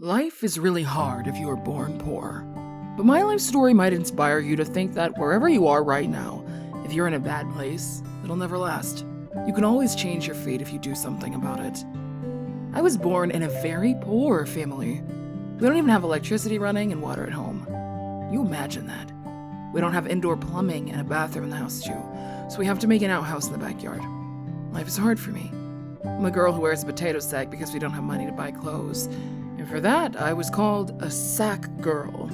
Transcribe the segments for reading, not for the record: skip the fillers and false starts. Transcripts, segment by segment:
Life is really hard if you were born poor. But my life story might inspire you to think that wherever you are right now, if you're in a bad place, it'll never last. You can always change your fate if you do something about it. I was born in a very poor family. We don't even have electricity running and water at home. You imagine that. We don't have indoor plumbing and a bathroom in the house too, so we have to make an outhouse in the backyard. Life is hard for me. I'm a girl who wears a potato sack because we don't have money to buy clothes. And for that, I was called a sack girl.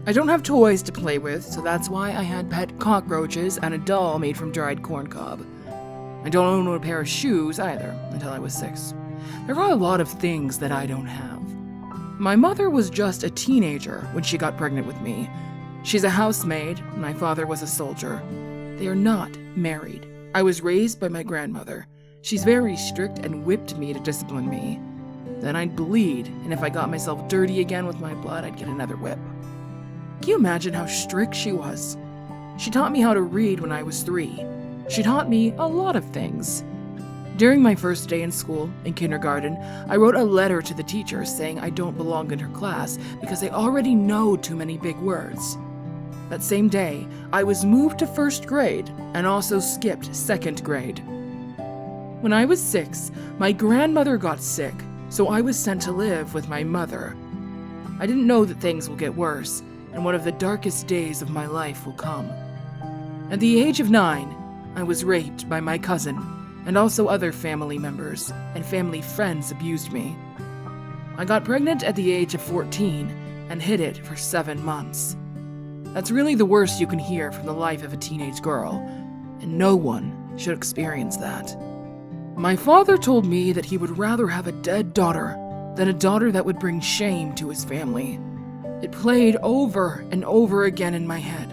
I don't have toys to play with, so that's why I had pet cockroaches and a doll made from dried corn cob. I don't own a pair of shoes either, until I was 6. There are a lot of things that I don't have. My mother was just a teenager when she got pregnant with me. She's a housemaid, and my father was a soldier. They are not married. I was raised by my grandmother. She's very strict and whipped me to discipline me. Then I'd bleed, and if I got myself dirty again with my blood, I'd get another whip. Can you imagine how strict she was? She taught me how to read when I was 3. She taught me a lot of things. During my first day in school, in kindergarten, I wrote a letter to the teacher saying I don't belong in her class because I already know too many big words. That same day, I was moved to 1st grade and also skipped 2nd grade. When I was 6, my grandmother got sick, so I was sent to live with my mother. I didn't know that things will get worse, and one of the darkest days of my life will come. At the age of 9, I was raped by my cousin, and also other family members, and family friends abused me. I got pregnant at the age of 14 and hid it for 7 months. That's really the worst you can hear from the life of a teenage girl, and no one should experience that. My father told me that he would rather have a dead daughter than a daughter that would bring shame to his family. It played over and over again in my head.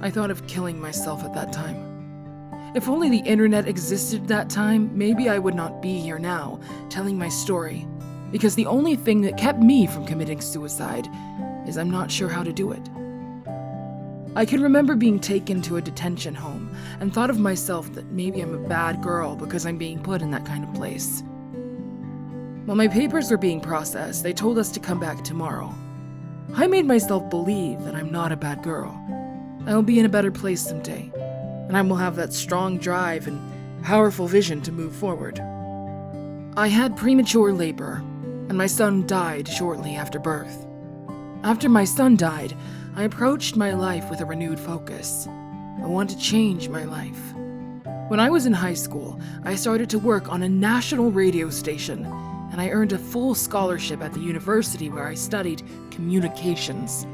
I thought of killing myself at that time. If only the internet existed that time, maybe I would not be here now, telling my story, because the only thing that kept me from committing suicide is I'm not sure how to do it. I can remember being taken to a detention home and thought of myself that maybe I'm a bad girl because I'm being put in that kind of place. While my papers were being processed, they told us to come back tomorrow. I made myself believe that I'm not a bad girl. I will be in a better place someday, and I will have that strong drive and powerful vision to move forward. I had premature labor, and my son died shortly after birth. After my son died, I approached my life with a renewed focus. I wanted to change my life. When I was in high school, I started to work on a national radio station, and I earned a full scholarship at the university where I studied communications.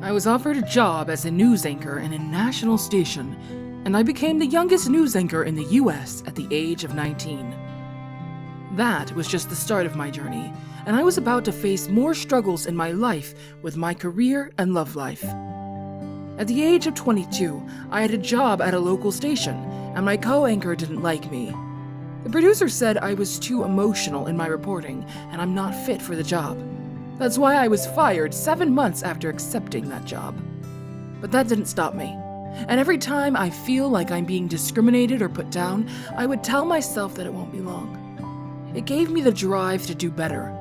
I was offered a job as a news anchor in a national station, and I became the youngest news anchor in the US at the age of 19. That was just the start of my journey, and I was about to face more struggles in my life with my career and love life. At the age of 22, I had a job at a local station, and my co-anchor didn't like me. The producer said I was too emotional in my reporting, and I'm not fit for the job. That's why I was fired 7 months after accepting that job. But that didn't stop me. And every time I feel like I'm being discriminated or put down, I would tell myself that it won't be long. It gave me the drive to do better.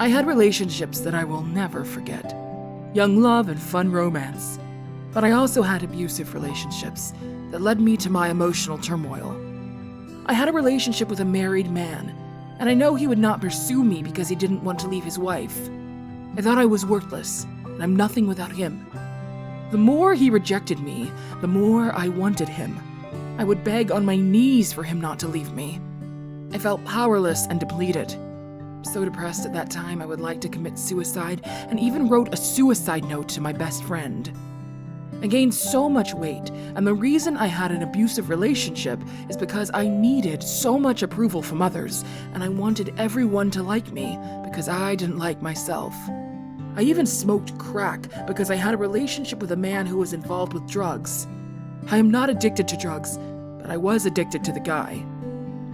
I had relationships that I will never forget. Young love and fun romance. But I also had abusive relationships that led me to my emotional turmoil. I had a relationship with a married man, and I know he would not pursue me because he didn't want to leave his wife. I thought I was worthless, and I'm nothing without him. The more he rejected me, the more I wanted him. I would beg on my knees for him not to leave me. I felt powerless and depleted. So depressed at that time I would like to commit suicide, and even wrote a suicide note to my best friend. I gained so much weight, and the reason I had an abusive relationship is because I needed so much approval from others, and I wanted everyone to like me because I didn't like myself. I even smoked crack because I had a relationship with a man who was involved with drugs. I am not addicted to drugs, but I was addicted to the guy.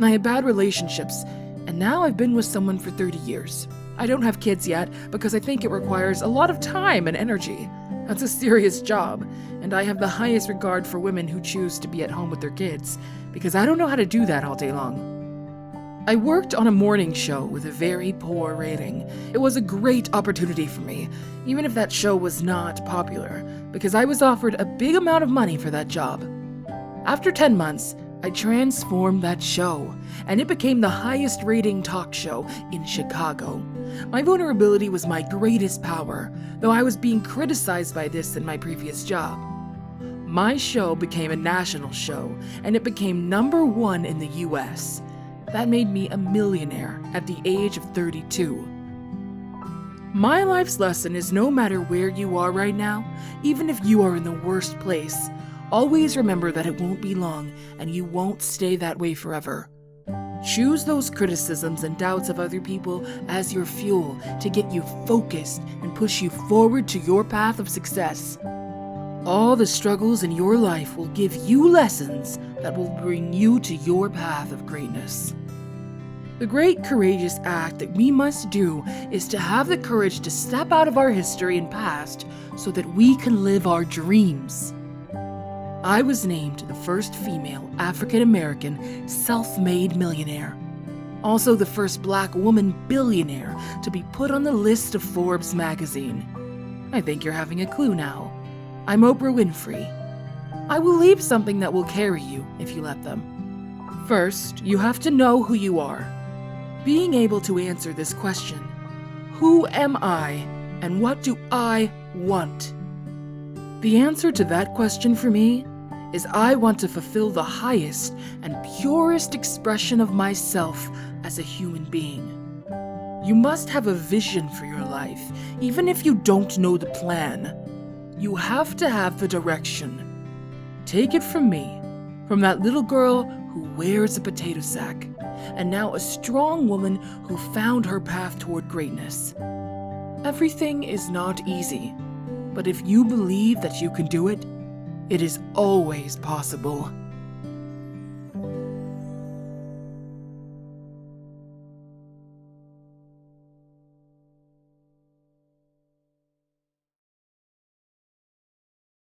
I had bad relationships, and now I've been with someone for 30 years. I don't have kids yet because I think it requires a lot of time and energy. That's a serious job, and I have the highest regard for women who choose to be at home with their kids, because I don't know how to do that all day long. I worked on a morning show with a very poor rating. It was a great opportunity for me, even if that show was not popular, because I was offered a big amount of money for that job. After 10 months, I transformed that show, and it became the highest rating talk show in Chicago. My vulnerability was my greatest power, though I was being criticized by this in my previous job. My show became a national show, and it became #1 in the US. That made me a millionaire at the age of 32. My life's lesson is no matter where you are right now, even if you are in the worst place, always remember that it won't be long and you won't stay that way forever. Choose those criticisms and doubts of other people as your fuel to get you focused and push you forward to your path of success. All the struggles in your life will give you lessons that will bring you to your path of greatness. The great courageous act that we must do is to have the courage to step out of our history and past so that we can live our dreams. I was named the first female African-American self-made millionaire. Also the first Black woman billionaire to be put on the list of Forbes magazine. I think you're having a clue now. I'm Oprah Winfrey. I will leave something that will carry you if you let them. First, you have to know who you are. Being able to answer this question, who am I and what do I want? The answer to that question for me is I want to fulfill the highest and purest expression of myself as a human being. You must have a vision for your life, even if you don't know the plan. You have to have the direction. Take it from me, from that little girl who wears a potato sack, and now a strong woman who found her path toward greatness. Everything is not easy, but if you believe that you can do it, it is always possible.